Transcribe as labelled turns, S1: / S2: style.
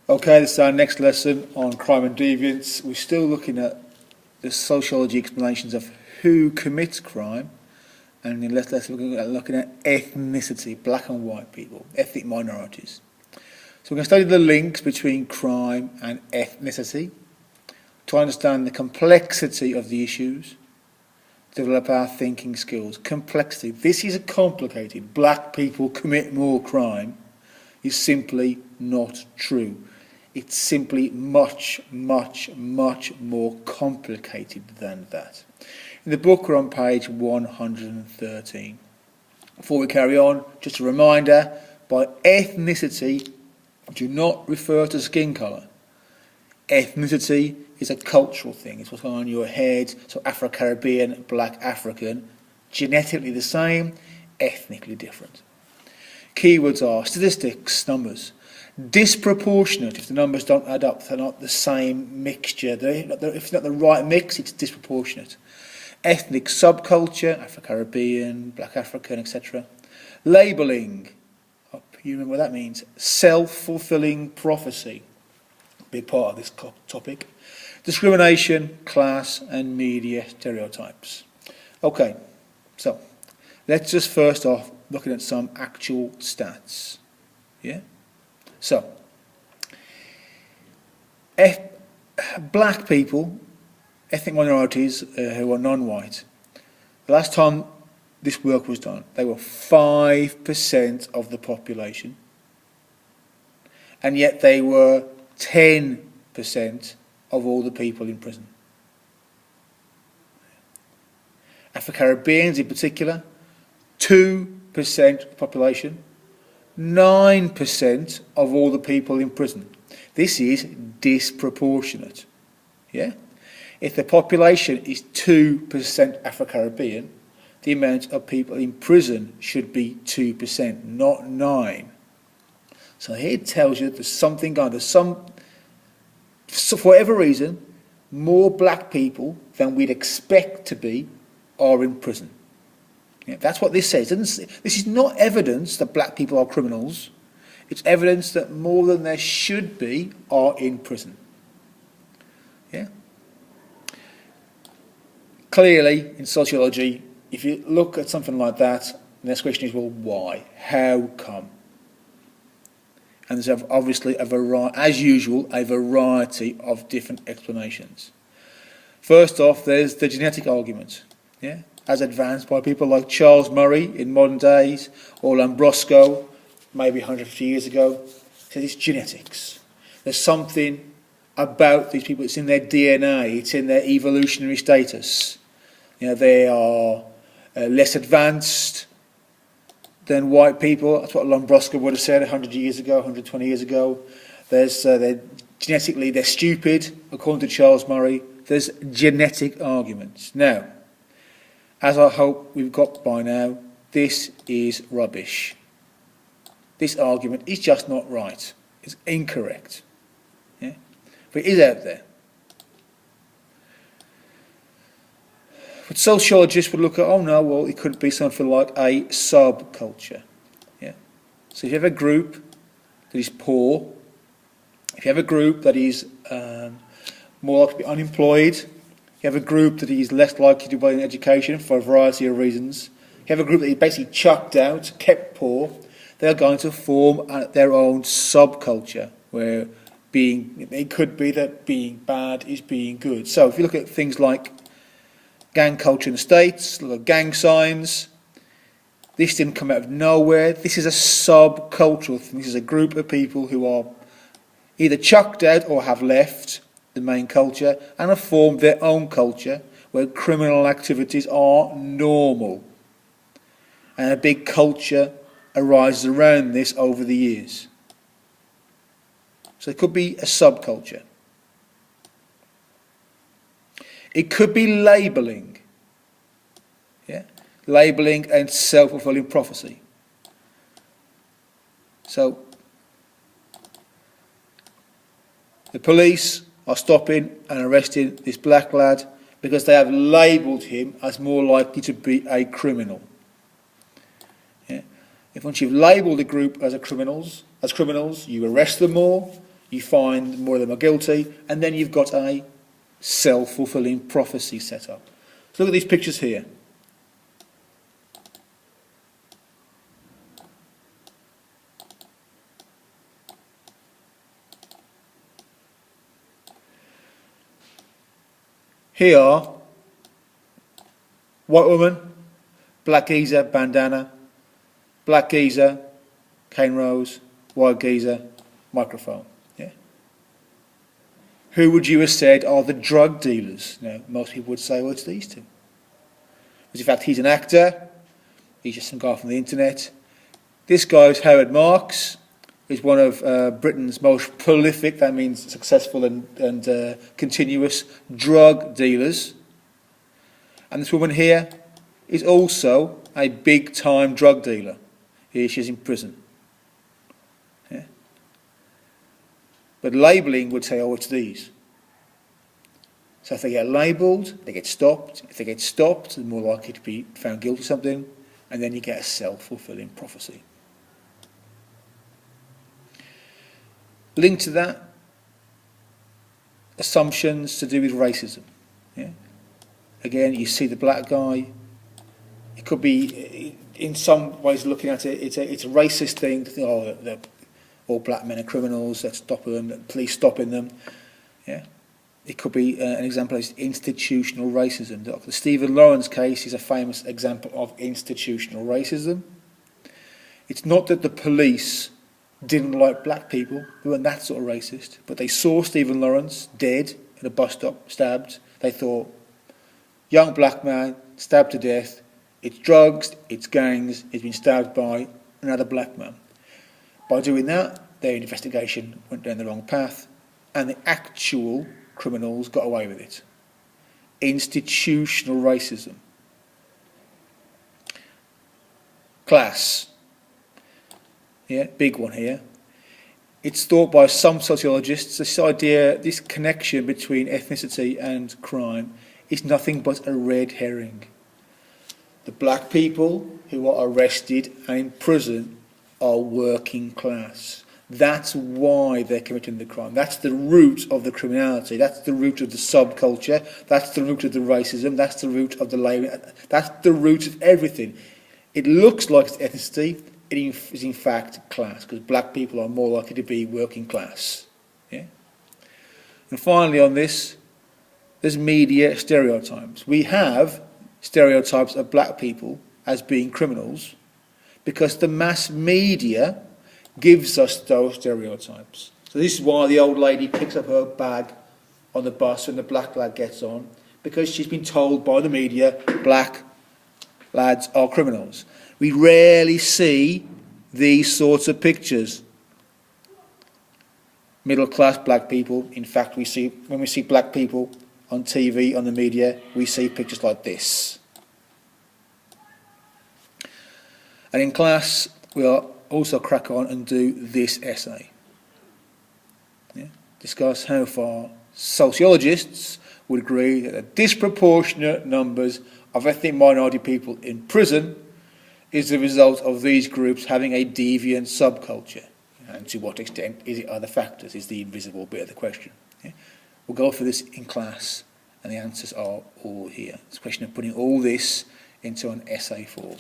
S1: Okay, this is our next lesson on crime and deviance. We're still looking at the sociology explanations of who commits crime, and then let's looking at ethnicity, black and white people, ethnic minorities. So we're going to study the links between crime and ethnicity, to understand the complexity of the issues, develop our thinking skills. Complexity. This is complicated. Black people commit more crime is simply not true. It's simply much, much, much more complicated than that. In the book, we're on page 113. Before we carry on, just a reminder, by ethnicity, do not refer to skin colour. Ethnicity is a cultural thing. It's what's going on in your head. So Afro-Caribbean, black African, genetically the same, ethnically different. Keywords are statistics, numbers. Disproportionate, if the numbers don't add up, they're not the same mixture. If it's not the right mix, it's disproportionate. Ethnic subculture, Afro-Caribbean, black African, etc. Labelling, you remember what that means. Self-fulfilling prophecy, big part of this topic. Discrimination, class and media stereotypes. Okay, so let's just first off looking at some actual stats. Yeah? So, black people, ethnic minorities who are non-white, the last time this work was done, they were 5% of the population, and yet they were 10% of all the people in prison. Afro-Caribbeans in particular, 2% of the population, 9% of all the people in prison. This is disproportionate. Yeah? If the population is 2% Afro-Caribbean, the amount of people in prison should be 2%, not 9%. So here it tells you there's something going on. So for whatever reason, more black people than we'd expect to be are in prison. Yeah, that's what this says. This is not evidence that black people are criminals. It's evidence that more than there should be are in prison. Yeah? Clearly, in sociology, if you look at something like that, the next question is, well, why? How come? And there's obviously, as usual, a variety of different explanations. First off, there's the genetic argument. Yeah? As advanced by people like Charles Murray in modern days, or Lambrosco, maybe 150 years ago, says it's genetics. There's something about these people, it's in their DNA, it's in their evolutionary status. You know, they are less advanced than white people. That's what Lambrosco would have said 100 years ago, 120 years ago. Genetically, they're stupid, according to Charles Murray. There's genetic arguments. Now, as I hope we've got by now, this is rubbish. This argument is just not right. It's incorrect. Yeah? But it is out there. But sociologists would look at, oh no, well, it could be something like a subculture. Yeah? So if you have a group that is poor, if you have a group that is more likely to be unemployed, you have a group that is less likely to be in education for a variety of reasons. You have a group that is basically chucked out, kept poor. They're going to form their own subculture where it could be that being bad is being good. So if you look at things like gang culture in the States, look at gang signs, this didn't come out of nowhere. This is a subcultural thing. This is a group of people who are either chucked out or have left the main culture and have formed their own culture where criminal activities are normal. And a big culture arises around this over the years. So it could be a subculture. It could be labelling. Yeah? Labelling and self-fulfilling prophecy. So the police are stopping and arresting this black lad because they have labelled him as more likely to be a criminal. Yeah? If once you've labelled a group as criminals, you arrest them more, you find more of them are guilty, and then you've got a self-fulfilling prophecy set up. So look at these pictures here. Here are white woman, black geezer, bandana, black geezer, cane rose, white geezer, microphone. Yeah. Who would you have said are the drug dealers? Now, most people would say, well, it's these two. But in fact, he's an actor. He's just some guy from the internet. This guy is Howard Marks. He's one of Britain's most prolific, that means successful and continuous drug dealers. And this woman here is also a big-time drug dealer. Here she is in prison. Yeah. But labelling would say, oh, it's these. So if they get labelled, they get stopped. If they get stopped, they're more likely to be found guilty of something. And then you get a self-fulfilling prophecy. Linked to that, assumptions to do with racism. Yeah? Again, you see the black guy. It could be, in some ways, looking at it, it's a racist thing to think, oh, all black men are criminals. Let's stop them. Police stopping them. Yeah. It could be an example of institutional racism. The Stephen Lawrence case is a famous example of institutional racism. It's not that the police didn't like black people, they weren't that sort of racist, but they saw Stephen Lawrence dead at a bus stop, stabbed. They thought, young black man, stabbed to death, it's drugs, it's gangs, he's been stabbed by another black man. By doing that, their investigation went down the wrong path, and the actual criminals got away with it. Institutional racism. Class. Yeah, big one here. It's thought by some sociologists, this idea, this connection between ethnicity and crime is nothing but a red herring. The black people who are arrested and in prison are working class. That's why they're committing the crime. That's the root of the criminality. That's the root of the subculture. That's the root of the racism. That's the root of the labelling. That's the root of everything. It looks like it's ethnicity. It is in fact class, because black people are more likely to be working class. Yeah? And finally on this, there's media stereotypes. We have stereotypes of black people as being criminals because the mass media gives us those stereotypes. So this is why the old lady picks up her bag on the bus when the black lad gets on, because she's been told by the media black lads are criminals. We rarely see these sorts of pictures. Middle-class black people, in fact, when we see black people on TV, on the media, we see pictures like this. And in class, we'll also crack on and do this essay. Yeah? Discuss how far sociologists would agree that the disproportionate numbers of ethnic minority people in prison is the result of these groups having a deviant subculture. And to what extent is it other factors, is the invisible bit of the question. Yeah? We'll go for this in class, and the answers are all here. It's a question of putting all this into an essay form.